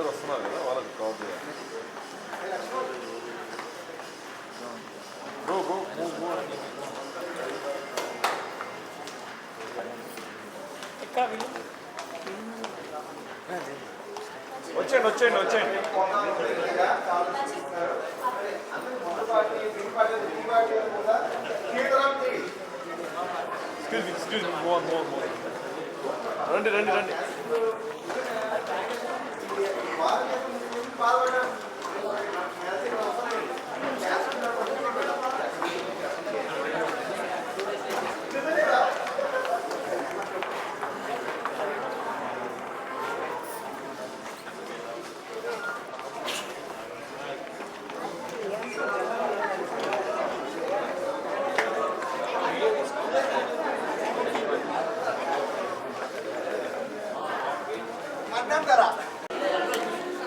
వస్తున్నారు కదా వాళ్ళకి కాల్ చేయాలి. వచ్చేయండి వచ్చేయండి వచ్చేయండి. ఎక్స్క్యూజ్ మీ మోహన్ మోహన్ మోహన్ రండి రండి రండి.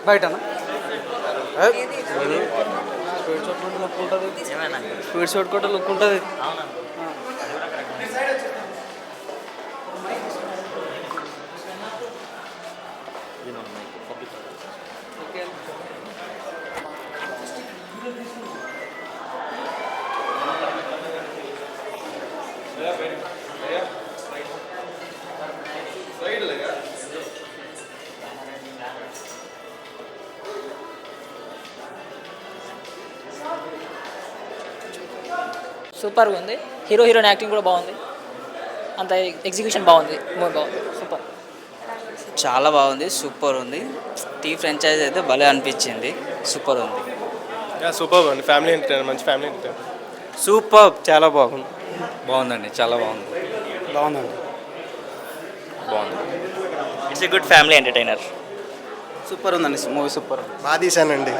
బయటనా స్పీడ్ షాట్ కూడా లుక్ ఉంటుంది, స్పీడ్ షాట్ కూడా లుక్ ఉంటుంది. సూపర్గా ఉంది. హీరో హీరోయిన్ యాక్టింగ్ కూడా బాగుంది, అంత ఎగ్జిక్యూషన్ బాగుంది, మూవీ బాగుంది, సూపర్. చాలా బాగుంది, సూపర్ ఉంది. టీ ఫ్రాంచైజ్ అయితే భలే అనిపించింది, సూపర్ ఉంది. సూపర్ అండి, ఫ్యామిలీ ఎంటర్టైనర్, మంచి ఫ్యామిలీ ఎంటర్టైనర్. సూపర్, చాలా బాగుంది. బాగుందండి, చాలా బాగుంది. బాగుందండి, బాగుంది. It's a good family entertainer. Super ఉందండి మూవీ, సూపర్. బాగా తీశానండి,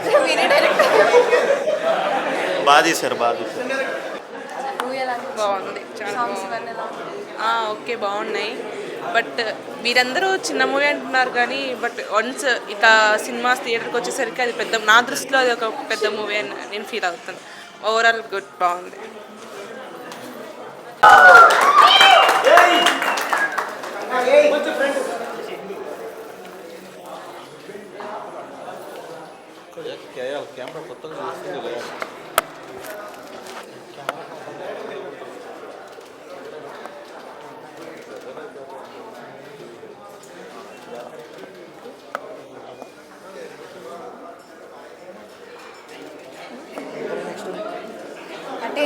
బాగా తీశారు, బాగా తీశారు. బాగుంది, ఓకే బాగున్నాయి. బట్ మీరందరూ చిన్న మూవీ అంటున్నారు కానీ బట్ వన్స్ ఇట్లా సినిమాస్ థియేటర్కి వచ్చేసరికి అది పెద్ద, నా దృష్టిలో అది ఒక పెద్ద మూవీ అని నేను ఫీల్ అవుతాను. ఓవరాల్ గుడ్, బాగుంది. కెమెరా కొత్తగా చూస్తుంది. అంటే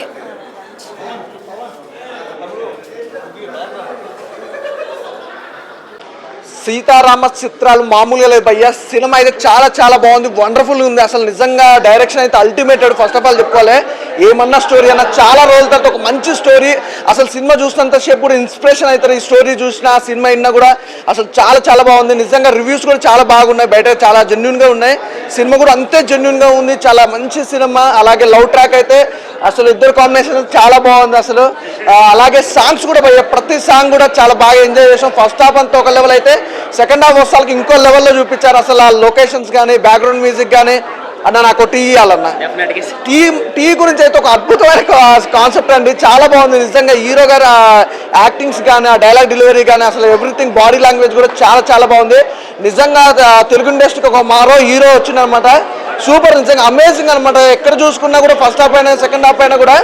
సీతారామ చిత్రాలు మామూలుగా లేదు భయ్య. సినిమా అయితే చాలా చాలా బాగుంది, వండర్ఫుల్ ఉంది. అసలు నిజంగా డైరెక్షన్ అయితే అల్టిమేటెడ్. ఫస్ట్ ఆఫ్ ఆల్ చెప్పుకోవాలి, ఏమన్నా స్టోరీ అన్న చాలా రోజుల తర్వాత ఒక మంచి స్టోరీ. అసలు సినిమా చూసినంతసేపు కూడా ఇన్స్పిరేషన్ అవుతారు. ఈ స్టోరీ చూసినా సినిమా అయినా కూడా అసలు చాలా చాలా బాగుంది. నిజంగా రివ్యూస్ కూడా చాలా బాగున్నాయి, బయట చాలా జెన్యున్గా ఉన్నాయి. సినిమా కూడా అంతే జెన్యున్గా ఉంది, చాలా మంచి సినిమా. అలాగే లవ్ ట్రాక్ అయితే అసలు ఇద్దరు కాంబినేషన్ చాలా బాగుంది అసలు. అలాగే సాంగ్స్ కూడా భయ్య, ప్రతి సాంగ్ కూడా చాలా బాగా ఎంజాయ్ చేసాం. ఫస్ట్ హాఫ్ అంతా ఒక లెవెల్ అయితే సెకండ్ హాఫ్ వస్తాలకి ఇంకో లెవెల్లో చూపించారు. అసలు ఆ లొకేషన్స్ కానీ బ్యాక్గ్రౌండ్ మ్యూజిక్ కానీ. అన్న నాకు టీ ఇవ్వాలన్న, టీ గురించి అయితే ఒక అద్భుతమైన కాన్సెప్ట్ అండి, చాలా బాగుంది నిజంగా. హీరో గారు యాక్టింగ్స్ కానీ, ఆ డైలాగ్ డెలివరీ కానీ, అసలు ఎవ్రీథింగ్, బాడీ లాంగ్వేజ్ కూడా చాలా చాలా బాగుంది నిజంగా. తెలుగు ఇండస్ట్రీకి ఒక మారో హీరో వచ్చిందనమాట, సూపర్, నిజంగా అమేజింగ్ అనమాట. ఎక్కడ చూసుకున్నా కూడా ఫస్ట్ హాఫ్ అయినా సెకండ్ హాఫ్ అయినా కూడా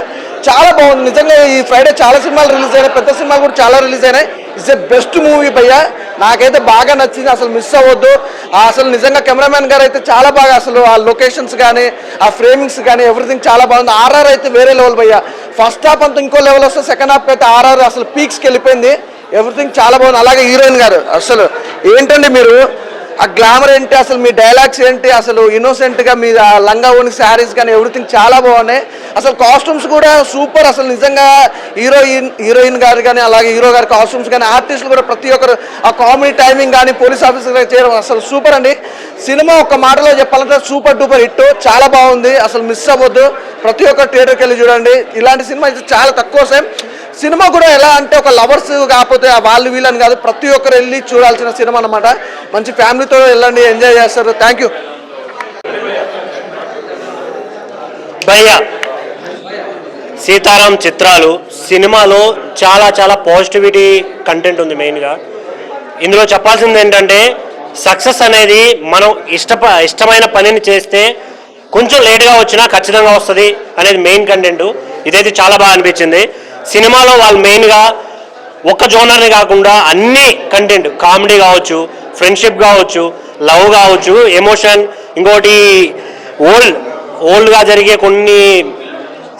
చాలా బాగుంది నిజంగా. ఈ ఫ్రైడే చాలా సినిమాలు రిలీజ్ అయినాయి, పెద్ద సినిమాలు కూడా చాలా రిలీజ్ అయినాయి. ఇట్స్ ఎ బెస్ట్ మూవీ భయ్య, నాకైతే బాగా నచ్చింది, అసలు మిస్ అవ్వద్దు. అసలు నిజంగా కెమెరామెన్ గారు అయితే చాలా బాగా, అసలు ఆ లొకేషన్స్ కానీ, ఆ ఫ్రేమింగ్స్ కానీ, ఎవ్రీథింగ్ చాలా బాగుంది. ఆర్ఆర్ అయితే వేరే లెవెల్ భయ్య. ఫస్ట్ హాఫ్ అంతా ఇంకో లెవెల్ వస్తే సెకండ్ హాఫ్ అయితే ఆర్ఆర్ అసలు పీక్స్కి వెళ్ళిపోయింది. ఎవ్రీథింగ్ చాలా బాగుంది. అలాగే హీరోయిన్ గారు అసలు ఏంటండి మీరు, ఆ గ్లామర్ ఏంటి, అసలు మీ డైలాగ్స్ ఏంటి, అసలు ఇన్నోసెంట్గా మీ లంగా ఓని శారీస్ కానీ ఎవ్రీథింగ్ చాలా బాగున్నాయి. అసలు కాస్ట్యూమ్స్ కూడా సూపర్. అసలు నిజంగా హీరోయిన్ గారు కానీ, అలాగే హీరో గారి కాస్ట్యూమ్స్ కానీ, ఆర్టిస్టులు కూడా ప్రతి ఒక్కరు ఆ కామెడీ టైమింగ్ కానీ, పోలీస్ ఆఫీసర్ చేయడం అసలు సూపర్ అండి. సినిమా ఒక మాటలో చెప్పాలంటే సూపర్ డూపర్ హిట్, చాలా బాగుంది, అసలు మిస్ అవ్వద్దు. ప్రతి ఒక్క థియేటర్కి వెళ్ళి చూడండి. ఇలాంటి సినిమా అయితే చాలా తక్కువ వస్తాయి. సినిమా కూడా ఎలా అంటే ఒక లవర్స్ కాకపోతే వాళ్ళు వీళ్ళని కాదు, ప్రతి ఒక్కరు వెళ్ళి చూడాల్సిన సినిమా అనమాట. మంచి ఫ్యామిలీతో వెళ్ళండి, ఎంజాయ్ చేస్తారు. థ్యాంక్ యూ భయ్యా. సీతారాం చిత్రాలు సినిమాలో చాలా చాలా పాజిటివిటీ కంటెంట్ ఉంది. మెయిన్గా ఇందులో చెప్పాల్సింది ఏంటంటే సక్సెస్ అనేది మనం ఇష్టమైన పనిని చేస్తే కొంచెం లేట్గా వచ్చినా ఖచ్చితంగా వస్తుంది అనేది మెయిన్ కంటెంట్. ఇదైతే చాలా బాగా అనిపించింది. సినిమాలో వాళ్ళు మెయిన్గా ఒక్క జోనర్ని కాకుండా అన్ని కంటెంట్, కామెడీ కావచ్చు, ఫ్రెండ్షిప్ కావచ్చు, లవ్ కావచ్చు, ఎమోషన్, ఇంకోటి ఓల్డ్గా జరిగే కొన్ని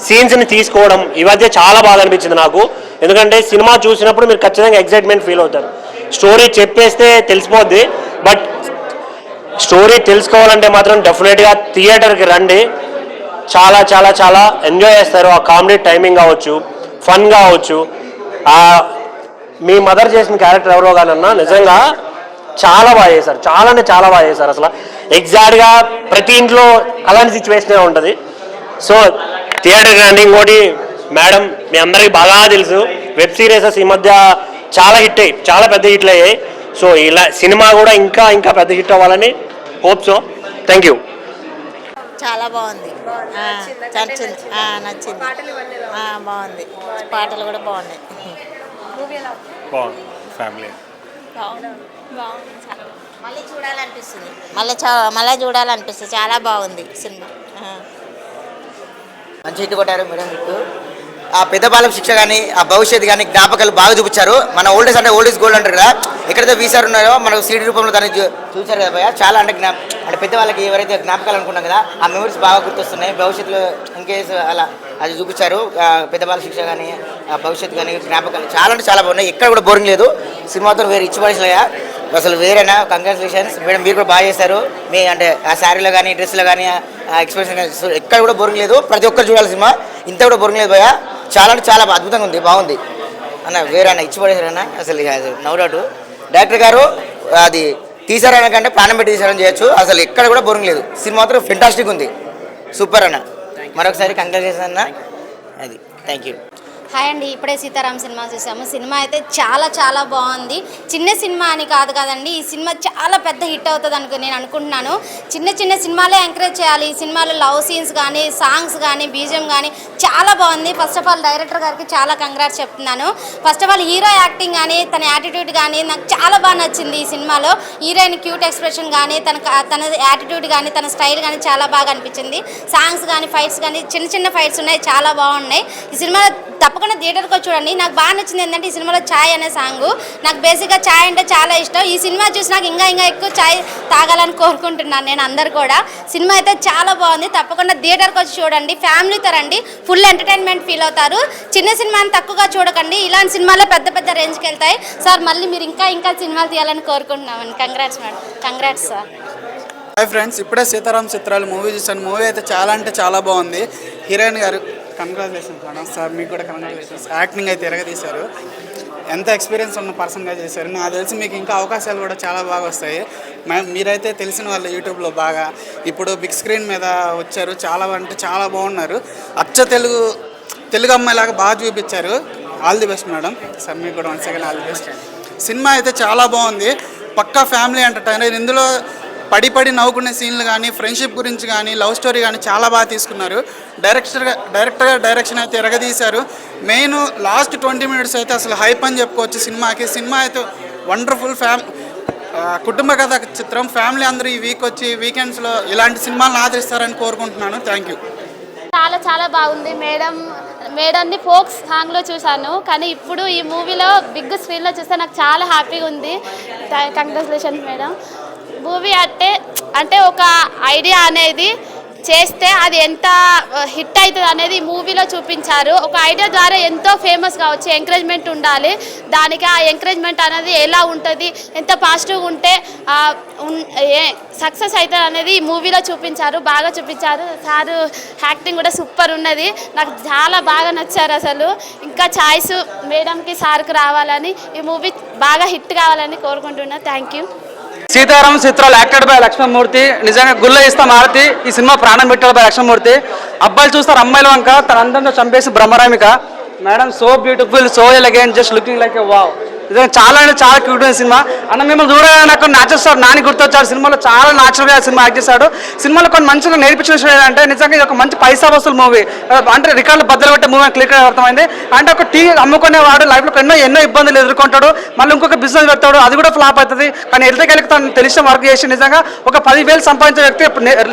సీన్స్ని తీసుకోవడం, ఇవైతే చాలా బాగా అనిపించింది నాకు. ఎందుకంటే సినిమా చూసినప్పుడు మీరు ఖచ్చితంగా ఎగ్జైట్మెంట్ ఫీల్ అవుతారు. స్టోరీ చెప్పేస్తే తెలిసిపోద్ది, బట్ స్టోరీ తెలుసుకోవాలంటే మాత్రం డెఫినెట్గా థియేటర్కి రండి. చాలా చాలా చాలా ఎంజాయ్ చేస్తారు. ఆ కామెడీ టైమింగ్ కావచ్చు, ఫన్ కావచ్చు, మీ మదర్ చేసిన క్యారెక్టర్ ఎవరో కానన్నా నిజంగా చాలా బాగా చేశారు. చాలా అంటే చాలా బాగా చేశారు. అసలు ఎగ్జాక్ట్గా ప్రతి ఇంట్లో అలాంటి సిచ్యువేషనే ఉంటుంది. సో థియేటర్కి రండి. ఇంకోటి మేడం, మీ అందరికీ బాగా తెలుసు, వెబ్ సిరీసెస్ ఈ మధ్య చాలా హిట్ అయ్యి, చాలా పెద్ద హిట్లు అయ్యాయి. సో ఇలా సినిమా కూడా ఇంకా ఇంకా పెద్ద హిట్ అవ్వాలని హోప్. So thank you. చాలా బాగుంది, నచ్చింది, బాగుంది. పాటలు కూడా బాగున్నాయి. బాగుంది. ఫ్యామిలీ మళ్ళీ చూడాలనిపిస్తుంది, మళ్ళీ చూడాలనిపిస్తుంది. చాలా బాగుంది సినిమా. మంచి హిట్ కొట్టారు మేడం. హిట్ ఆ పెద్దపాలెం శిక్ష కానీ, ఆ భవిష్యత్తు కానీ, జ్ఞాపకాలు బాగా చూపించారు. మన ఓల్డేజ్ అంటే ఓల్డ్ ఈజ్ గోల్డ్ అంటారు కదా, ఎక్కడైతే వీసారు ఉన్నారో మనకు సీడీ రూపంలో దాన్ని చూశారు కదా భయ్య. చాలా అంటే అంటే పెద్దవాళ్ళకి ఎవరైతే జ్ఞాపకాలు అనుకున్నాం కదా, ఆ మెమరీస్ బాగా గుర్తొస్తున్నాయి. భవిష్యత్తులో ఇంకేస్ అలా అది చూపించారు. పెద్దపాలెం శిక్ష కానీ, ఆ భవిష్యత్తు కానీ, జ్ఞాపకాలు చాలా అంటే చాలా బాగున్నాయి. ఎక్కడ కూడా బోరింగ్ లేదు. సినిమాతో వేరే ఇచ్చి పడేసా అసలు వేరేనా. కంగ్రాచులేషన్స్ మేడం, మీరు కూడా బాగా చేశారు. మీ అంటే ఆ శారీలో కానీ, డ్రెస్లో కానీ, ఆ ఎక్స్ప్రెషన్ కానీ ఎక్కడ కూడా బోరింగ్ లేదు. ప్రతి ఒక్కరు చూడాలి సినిమా. ఇంత కూడా బోరింగ్ లేదు భయ్య. చాలా అంటే చాలా అద్భుతంగా ఉంది, బాగుంది అన్న. వేరే అన్న ఇచ్చి పడేశారన్న, అసలు నో డౌట్. డైరెక్టర్ గారు అది తీసారన్న కంటే ప్రాణం పెట్టి తీసారని చేయొచ్చు. అసలు ఎక్కడ కూడా బోరింగ్ లేదు. సినిమా మాత్రం ఫెంటాస్టిక్ ఉంది, సూపర్ అన్న. మరొకసారి కంగ్రాచులేషన్ అన్న. అది థ్యాంక్ యూ. హాయ్ అండి, ఇప్పుడే సీతారాం సినిమా చూసాము. సినిమా అయితే చాలా చాలా బాగుంది. చిన్న సినిమా అని కాదు కదండి, ఈ సినిమా చాలా పెద్ద హిట్ అవుతుంది నేను అనుకుంటున్నాను. చిన్న చిన్న సినిమాలే ఎంకరేజ్ చేయాలి. ఈ సినిమాలో లవ్ సీన్స్ కానీ, సాంగ్స్ కానీ, బీజిఎం కానీ చాలా బాగుంది. ఫస్ట్ ఆఫ్ ఆల్ డైరెక్టర్ గారికి చాలా కంగ్రాట్స్ చెప్తున్నాను. First of all hero acting కానీ, తన యాటిట్యూడ్ కానీ నాకు చాలా బాగా నచ్చింది. ఈ సినిమాలో హీరోయిన్ క్యూట్ ఎక్స్ప్రెషన్ కానీ, తన యాటిట్యూడ్ కానీ, తన స్టైల్ కానీ చాలా బాగా అనిపించింది. సాంగ్స్ కానీ, ఫైట్స్ కానీ, చిన్న చిన్న ఫైట్స్ ఉన్నాయి, చాలా బాగున్నాయి. ఈ సినిమా తప్పకుండా థియేటర్కి వచ్చి చూడండి. నాకు బాగా నచ్చింది ఏంటంటే ఈ సినిమాలో ఛాయ్ అనే సాంగ్. నాకు బేసిక్గా ఛాయ్ అంటే చాలా ఇష్టం. ఈ సినిమా చూసి నాకు ఇంకా ఎక్కువ ఛాయ్ తాగాలని కోరుకుంటున్నాను నేను. అందరు కూడా సినిమా అయితే చాలా బాగుంది. తప్పకుండా థియేటర్కి వచ్చి చూడండి, ఫ్యామిలీతో రండి, ఫుల్ ఎంటర్టైన్మెంట్ ఫీల్ అవుతారు. చిన్న సినిమాని తక్కువగా చూడకండి, ఇలాంటి సినిమాలే పెద్ద పెద్ద రేంజ్కి వెళ్తాయి. సార్ మళ్ళీ మీరు ఇంకా సినిమాలు తీయాలని కోరుకుంటున్నామండి. Congrats madam, congrats sir. Hi friends, ఇప్పుడే సీతారాం చిత్రాలు మూవీ చూసాను. మూవీ అయితే చాలా అంటే చాలా బాగుంది. హీరోయిన్ గారు కంగ్రాచులేషన్స్ మేడం. సార్ మీకు కూడా కంగ్రాచులేషన్స్. యాక్టింగ్ అయితే ఎరగదీశారు. ఎంత ఎక్స్పీరియన్స్ ఉన్న పర్సన్గా చేశారు. నాకు తెలిసి మీకు ఇంకా అవకాశాలు కూడా చాలా బాగా వస్తాయి. మీరైతే తెలిసిన వాళ్ళు యూట్యూబ్లో బాగా ఇప్పుడు బిగ్ స్క్రీన్ మీద వచ్చారు. చాలా అంటే చాలా బాగున్నారు. అచ్చ తెలుగు అమ్మాయిలాగా బాగా చూపించారు. All the best madam. Sir మీకు కూడా 1 second all the best. Cinema అయితే చాలా బాగుంది. పక్కా ఫ్యామిలీ ఎంటర్టైనర్. ఇందులో పడి నవ్వుకునే సీన్లు కానీ, ఫ్రెండ్షిప్ గురించి కానీ, లవ్ స్టోరీ కానీ చాలా బాగా తీసుకున్నారు. డైరెక్టర్ డైరెక్షన్ అయితే ఎరగదీశారు. మెయిన్ లాస్ట్ 20 మినిట్స్ అయితే అసలు హైప్ అని చెప్పుకోవచ్చు సినిమాకి. సినిమా అయితే వండర్ఫుల్ కుటుంబ కథ చిత్రం. ఫ్యామిలీ అందరూ ఈ వీకెండ్స్లో ఇలాంటి సినిమాలను ఆదరిస్తారని కోరుకుంటున్నాను. Thank you. చాలా చాలా బాగుంది. మేడంని ఫోక్ సాంగ్లో చూశాను, కానీ ఇప్పుడు ఈ మూవీలో బిగ్ స్క్రీన్లో చూస్తే నాకు చాలా హ్యాపీగా ఉంది. Congratulations madam. మూవీ అంటే ఒక ఐడియా అనేది చేస్తే అది ఎంత హిట్ అవుతుంది అనేది ఈ మూవీలో చూపించారు. ఒక ఐడియా ద్వారా ఎంతో ఫేమస్ కావచ్చు, ఎంకరేజ్మెంట్ ఉండాలి. దానికి ఆ ఎంకరేజ్మెంట్ అనేది ఎలా ఉంటుంది, ఎంత పాజిటివ్గా ఉంటే సక్సెస్ అవుతుంది అనేది ఈ మూవీలో చూపించారు, బాగా చూపించారు. సారు యాక్టింగ్ కూడా సూపర్ ఉన్నది, నాకు చాలా బాగా నచ్చారు. అసలు ఇంకా ఛాయిస్ మేడంకి సార్కి రావాలని, ఈ మూవీ బాగా హిట్ కావాలని కోరుకుంటున్నా. Thank you. సీతారాం చిత్రాలు యాక్టెడ్ బై లక్ష్మణమూర్తి. నిజంగా గుళ్ళ ఇస్తాం ఆరతి. ఈ సినిమా ప్రాణం పెట్టాడు బై లక్ష్మణమూర్తి. అబ్బాయిలు చూస్తారు అమ్మాయిల వంక, తన అందంతో చంపేసి బ్రహ్మరామిక. Madam so beautiful, so elegant, just looking like a wow. నిజంగా చాలా అంటే చాలా క్యూట్ అయిన సినిమా. అన్న మిమ్మల్ని చూడగానే నాకు న్యాచురల్ స్టార్ నాని గుర్తొచ్చాడు. సినిమాలో చాలా న్యాచురల్గా సినిమా యాక్ట్ చేశాడు. సినిమాలో కొన్ని మంచిగా నేర్పించిన విషయం ఏంటంటే నిజంగా ఇది ఒక మంచి పైసా వసూలు మూవీ, అంటే రికార్డులు బద్దలు పెట్టే మూవీ క్లిక్ అర్థమైంది. అంటే ఒక టీ అమ్ముకునేవాడు లైఫ్లో ఎన్నో ఇబ్బందులు ఎదుర్కొంటాడు, మళ్ళీ ఇంకొక బిజినెస్ పెడతాడు, అది కూడా ఫ్లాప్ అవుతుంది. కానీ ఎల్తకెళ్ళకి తను తెలిసిన వర్క్ చేసి నిజంగా ఒక 10,000 సంపాదించే వ్యక్తి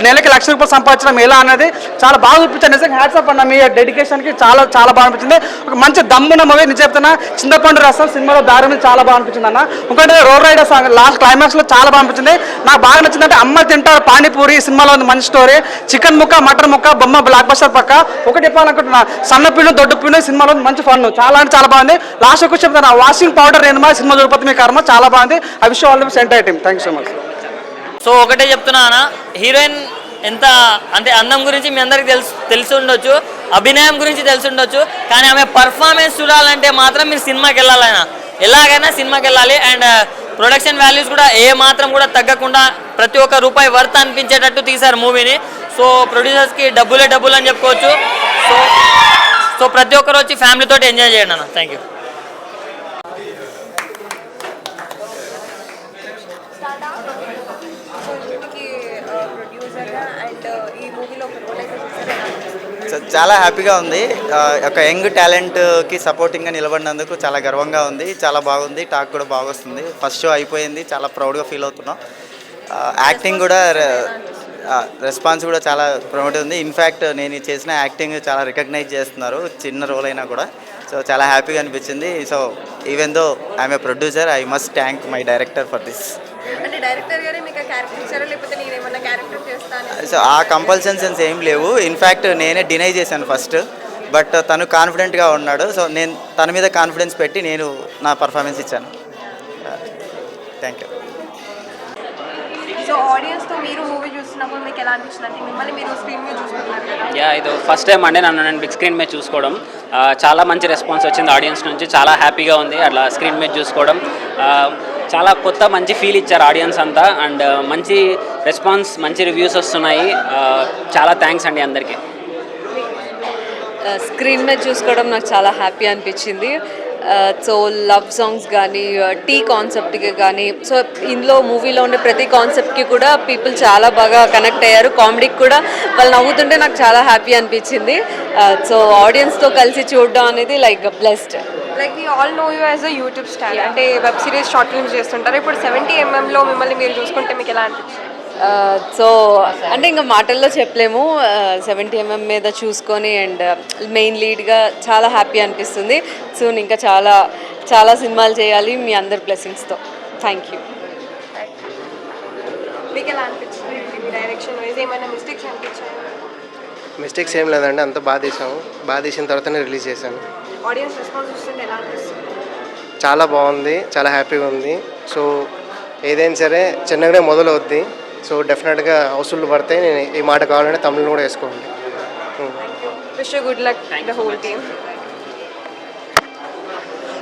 నెలకి ₹1,00,000 సంపాదించడం ఎలా అనేది చాలా బాగా చూపించారు. నిజంగా హ్యాట్స్ ఆఫ్ అన్న మీ డెడికేషన్కి చాలా చాలా బాగా అనిపించింది. ఒక మంచి దమ్మున్న మూవీ నిజం చెప్తున్నా. చింతపండు రసం సినిమాలో దారి మీద చాలా బాగా అనిపించింది అన్న. ఇంకోటి రోడ్ రైడర్ సాంగ్ లాస్ట్ క్లైమాక్స్లో చాలా బాగా అనిపించింది. నాకు బాగా నచ్చిందంటే అమ్మ తింటారు పానీపూరి సినిమాలో ఉంది మంచి స్టోరీ. చికెన్ ముక్క మటన్ ముక్క బొమ్మ బ్లాక్ బస్టర్ పక్క. ఒకటి చెప్పాలనుకుంటున్నా, సన్న పిన్ను దొడ్డు పిన్ను సినిమాలో మంచి ఫన్ చాలా అంటే చాలా బాగుంది. లాస్ట్ ఒక చెప్తాను, వాషింగ్ పౌడర్ నేను మా సినిమా చూడపోతే మీ కర్మ చాలా బాగుంది. I wish all the best entire team. Thank you so much. So ఒకటే చెప్తున్నా అన్న, హీరోయిన్ ఎంత అంటే అందం గురించి మీ అందరికి తెలిసి ఉండొచ్చు, అభినయం గురించి తెలిసి ఉండొచ్చు, కానీ ఆమె పర్ఫార్మెన్స్ చూడాలంటే మాత్రం మీరు సినిమాకి వెళ్ళాలైనా ఎలాగైనా సినిమాకి వెళ్ళాలి. అండ్ ప్రొడక్షన్ వాల్యూస్ కూడా ఏ మాత్రం కూడా తగ్గకుండా ప్రతి ఒక్క రూపాయి వర్త్ అనిపించేటట్టు తీశారు మూవీని. సో ప్రొడ్యూసర్స్కి డబ్బులు అని చెప్పుకోవచ్చు. సో ప్రతి ఒక్కరు వచ్చి ఫ్యామిలీతో ఎంజాయ్ చేయండి అన్న. Thank you. సో చాలా హ్యాపీగా ఉంది. ఒక యంగ్ టాలెంట్కి సపోర్టింగ్గా నిలబడినందుకు చాలా గర్వంగా ఉంది. చాలా బాగుంది, టాక్ కూడా బాగా వస్తుంది. ఫస్ట్ షో అయిపోయింది, చాలా ప్రౌడ్గా ఫీల్ అవుతున్నాం. యాక్టింగ్ కూడా రెస్పాన్స్ కూడా చాలా ప్రమోట్ ఉంది. ఇన్ఫ్యాక్ట్ నేను చేసిన యాక్టింగ్ చాలా రికగ్నైజ్ చేస్తున్నారు, చిన్న రోల్ అయినా కూడా. సో చాలా హ్యాపీగా అనిపించింది. So even though I'm a producer, I must thank my director for this. అంటే డైరెక్టర్ గారే మీకు క్యారెక్టర్ ఇచ్చారా లేకపోతే నేను ఏమన్నా క్యారెక్టర్ చేస్తాను? సో ఆ కంపల్సన్స్ ఏం లేవు. ఇన్ఫ్యాక్ట్ నేనే డినై చేశాను ఫస్ట్, బట్ తను కాన్ఫిడెంట్గా ఉన్నాడు. సో నేను తన మీద కాన్ఫిడెన్స్ పెట్టి నేను నా పర్ఫార్మెన్స్ ఇచ్చాను. Thank you. సో ఆడియన్స్తో మీరు మూవీ చూస్తున్నప్పుడు మీకు ఎలా అనిపించింది? అంటే మిమ్మల్ని మీరు స్క్రీన్ మీద చూసుకుంటున్నారు కదా? యా, ఇది ఫస్ట్ టైం అండి నేను బిగ్ స్క్రీన్ మీద చూసుకోవడం. చాలా మంచి రెస్పాన్స్ వచ్చింది ఆడియన్స్ నుంచి, చాలా హ్యాపీగా ఉంది అట్లా స్క్రీన్ మీద చూసుకోవడం. చాలా కొత్త మంచి ఫీల్ ఇచ్చారు ఆడియన్స్ అంతా. అండ్ మంచి రెస్పాన్స్, మంచి రివ్యూస్ వస్తున్నాయి. చాలా థ్యాంక్స్ అండి అందరికీ. స్క్రీన్ మీద చూసుకోవడం నాకు చాలా హ్యాపీ అనిపించింది. సో లవ్ సాంగ్స్ కానీ, టీ కాన్సెప్ట్కి కానీ, సో ఇందులో మూవీలో ఉండే ప్రతి కాన్సెప్ట్కి కూడా పీపుల్ చాలా బాగా కనెక్ట్ అయ్యారు. కామెడీకి కూడా వాళ్ళు నవ్వుతుంటే నాకు చాలా హ్యాపీ అనిపించింది. సో ఆడియన్స్తో కలిసి చూడడం అనేది like blessed. Like we all know you as a YouTube star, అంటే వెబ్ సిరీస్ షార్ట్ ఫిల్మ్స్ చేస్తుంటారు. ఇప్పుడు 70mm మిమ్మల్ని మీరు చూసుకుంటే మీకు ఎలా అనిపించింది? సో అంటే ఇంకా మాటల్లో చెప్పలేము. 70mm మీద చూసుకొని అండ్ మెయిన్ లీడ్గా చాలా హ్యాపీ అనిపిస్తుంది. సో ఇంకా చాలా చాలా సినిమాలు చేయాలి మీ అందరి బ్లెస్సింగ్స్తో. Thank you. మీకు ఎలా అనిపించింది? మీ డైరెక్షన్ వైజ్ ఏమైనా మిస్టేక్స్ అనిపించాయి? మిస్టేక్స్ ఏం లేదండి, అంత బాగా తీసాము. బాగా తీసిన తర్వాతనే రిలీజ్ చేశాను. ఆడియన్స్ రెస్పాన్స్ చూస్తుంటే ఎలా అనిపిస్తుంది? చాలా బాగుంది, చాలా హ్యాపీగా ఉంది. సో ఏదైనా సరే చిన్నగానే మొదలవుద్ది. సో డెఫినెట్గా వసూళ్ళు పడతాయి. నేను ఈ మాట కావాలంటే తమిళ్ కూడా వేసుకోండి. Wish you good luck the whole team.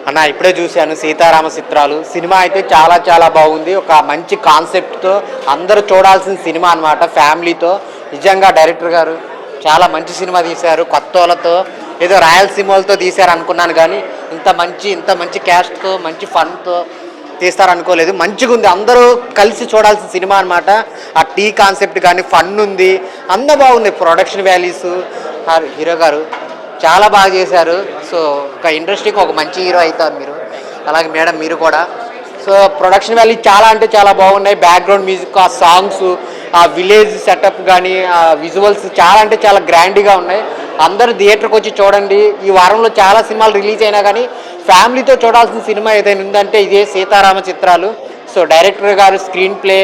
అన్న ఇప్పుడే చూశాను సీతారామ చిత్రాలు. సినిమా అయితే చాలా చాలా బాగుంది. ఒక మంచి కాన్సెప్ట్తో అందరూ చూడాల్సిన సినిమా అన్నమాట, ఫ్యామిలీతో. నిజంగా డైరెక్టర్ గారు చాలా మంచి సినిమా తీశారు. కొత్త వాళ్ళతో ఏదో రాయలసీమలతో తీశారు అనుకున్నాను, కానీ ఇంత మంచి క్యాస్ట్తో మంచి ఫన్తో తీస్తారనుకోలేదు. మంచిగా ఉంది, అందరూ కలిసి చూడాల్సిన సినిమా అనమాట. ఆ టీ కాన్సెప్ట్ కానీ ఫన్ ఉంది, అంత బాగుంది. ప్రొడక్షన్ వాల్యూస్, హీరో గారు చాలా బాగా చేశారు. సో ఒక ఇండస్ట్రీకి ఒక మంచి హీరో అవుతారు మీరు, అలాగే మేడం మీరు కూడా. సో ప్రొడక్షన్ వాల్యూ చాలా అంటే చాలా బాగున్నాయి. బ్యాక్గ్రౌండ్ మ్యూజిక్, ఆ సాంగ్స్, ఆ విలేజ్ సెటప్ కానీ, ఆ విజువల్స్ చాలా అంటే చాలా గ్రాండ్గా ఉన్నాయి. అందరూ థియేటర్కి వచ్చి చూడండి. ఈ వారంలో చాలా సినిమాలు రిలీజ్ అయినా కానీ ఫ్యామిలీతో చూడాల్సిన సినిమా ఏదైనా ఉందంటే ఇదే సీతారామ చిత్రాలు. సో డైరెక్టర్ గారు స్క్రీన్ ప్లే,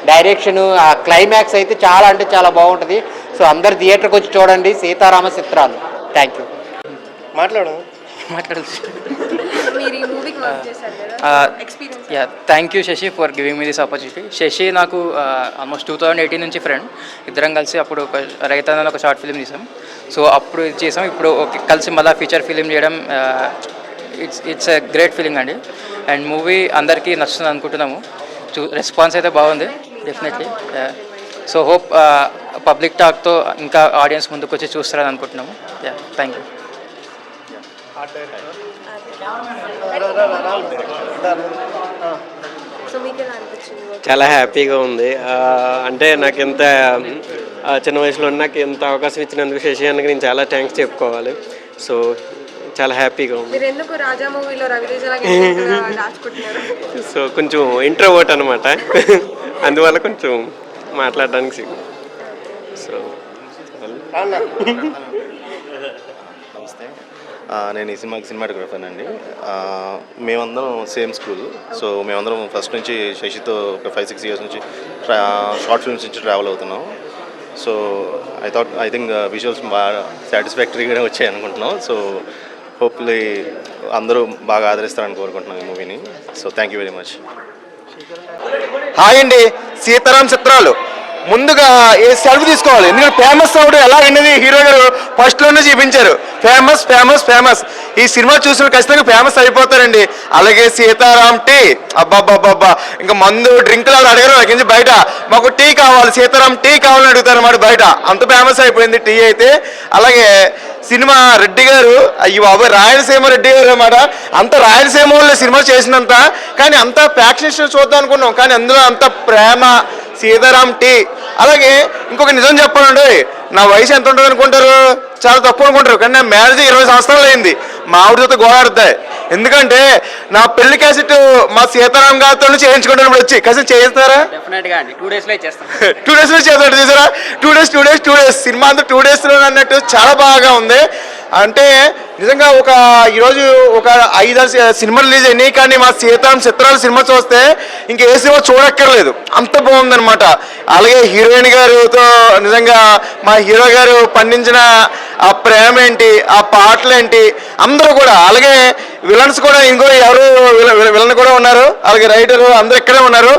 డైరెక్షను, ఆ క్లైమాక్స్ అయితే చాలా అంటే చాలా బాగుంటుంది. సో అందరు థియేటర్కి వచ్చి చూడండి సీతారామ చిత్రాలు. Thank you. మాట్లాడు. Thank you Sashi for giving me this opportunity. Sashi నాకు ఆల్మోస్ట్ 2018 నుంచి ఫ్రెండ్. ఇద్దరం కలిసి అప్పుడు ఒక రైతన్నలో ఒక షార్ట్ ఫిలిం తీసాం. సో అప్పుడు ఇది చేసాం. ఇప్పుడు కలిసి మళ్ళీ ఫీచర్ ఫిలిం చేయడం ఇట్స్ ఎ గ్రేట్ ఫీలింగ్ అండి. అండ్ మూవీ అందరికీ నచ్చుతుంది అనుకుంటున్నాము. రెస్పాన్స్ అయితే బాగుంది డెఫినెట్లీ. సో హోప్ పబ్లిక్ టాక్తో ఇంకా ఆడియన్స్ ముందుకు వచ్చి చూస్తారని అనుకుంటున్నాము. Thank you. చాలా హ్యాపీగా ఉంది. అంటే నాకు ఇంత చిన్న వయసులో నాకు ఇంత అవకాశం ఇచ్చినందుకు శశి అన్నకి నేను చాలా థ్యాంక్స్ చెప్పుకోవాలి. సో చాలా హ్యాపీగా ఉంది. సో కొంచెం ఇంట్రోవర్ట్ అనమాట, అందువల్ల కొంచెం మాట్లాడడానికి. సో నమస్తే, నేను ఈ సినిమాకి సినిమాటోగ్రఫర్ అండి. మేమందరం సేమ్ స్కూల్. సో మేమందరం ఫస్ట్ నుంచి శశితో ఒక 5-6 ఇయర్స్ నుంచి షార్ట్ ఫిల్మ్స్ నుంచి ట్రావెల్ అవుతున్నాం. సో ఐ థింక్ విజువల్స్ బాగా సాటిస్ఫాక్టరీగా వచ్చాయి అనుకుంటున్నాం. సో హోప్ఫుల్లీ అందరూ బాగా ఆదరిస్తారని కోరుకుంటున్నాం ఈ మూవీని. So thank you very much. Hi అండి, సీతారాం చిత్రాలు ముందుగా ఏ సెల్ఫ్ తీసుకోవాలి, ఎందుకంటే ఫేమస్ అవడం ఎలాగనేది హీరో గారు ఫస్ట్లోనే చూపించారు. Famous famous famous. ఈ సినిమా చూసిన ఖచ్చితంగా ఫేమస్ అయిపోతారండి. అలాగే సీతారాం టీ, అబ్బాబ్బాబ్బా, ఇంకా మందు డ్రింకులు ఎవరు అడిగారు నుంచి బయట మాకు టీ కావాలి, సీతారాం టీ కావాలని అడుగుతారు అన్నమాట బయట. అంత ఫేమస్ అయిపోయింది టీ అయితే. అలాగే సినిమా రెడ్డి గారు, అయ్యి బాబాయ్ రాయలసీమ రెడ్డి గారు అన్నమాట. అంత రాయలసీమ వాళ్ళు సినిమా చేసినంత, కానీ అంత ప్యాక్షన్స్ చూద్దాం అనుకున్నాం, కానీ అందులో అంత ప్రేమ. సీతారాం టీ. అలాగే ఇంకొక నిజం చెప్పాలండి, నా వయసు ఎంత ఉంటుంది అనుకుంటారు? చాలా తక్కువ అనుకుంటారు, కానీ నా మ్యారేజ్ 20 సంవత్సరాలు అయింది. మా ఆవిడతో గోడాడుతాయి. ఎందుకంటే నా పెళ్లి క్యాసెట్ మా సీతారాం గారితో చేయించుకుంటాను. వచ్చి క్యాసెట్ చేయిస్తారా? 2 డేస్లో ఇచ్చేస్తాను. 2 డేస్లో చేస్తాడు చూసారా? 2 డేస్ సినిమా అంతా 2 డేస్లో అన్నట్టు చాలా బాగా ఉంది. అంటే నిజంగా ఈరోజు ఒక 5-6 సినిమా రిలీజ్ అయినాయి, కానీ మా సీతారాం చిత్రాలు సినిమా చూస్తే ఇంక ఏ సినిమా చూడక్కర్లేదు, అంత బాగుందనమాట. అలాగే హీరోయిన్ గారితో నిజంగా మా హీరో గారు పండించిన ఆ ప్రేమ ఏంటి, ఆ పాటలు ఏంటి, అందరూ కూడా. అలాగే విలన్స్ కూడా, ఇంకో ఎవరు విలన్ కూడా ఉన్నారు, అలాగే రైటరు అందరూ ఇక్కడే ఉన్నారు.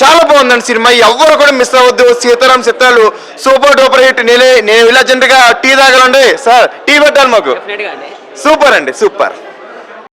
చాలా బాగుందండి సినిమా, ఎవ్వరు కూడా మిస్ అవ్వద్దు. సీతారాం చిత్రాలు సూపర్ డూపర్ హిట్. నేను వెళ్ళి అర్జెంట్గా టీ తాగాలండి సార్, టీ పెట్టాలి మాకు. సూపర్ అండి, సూపర్.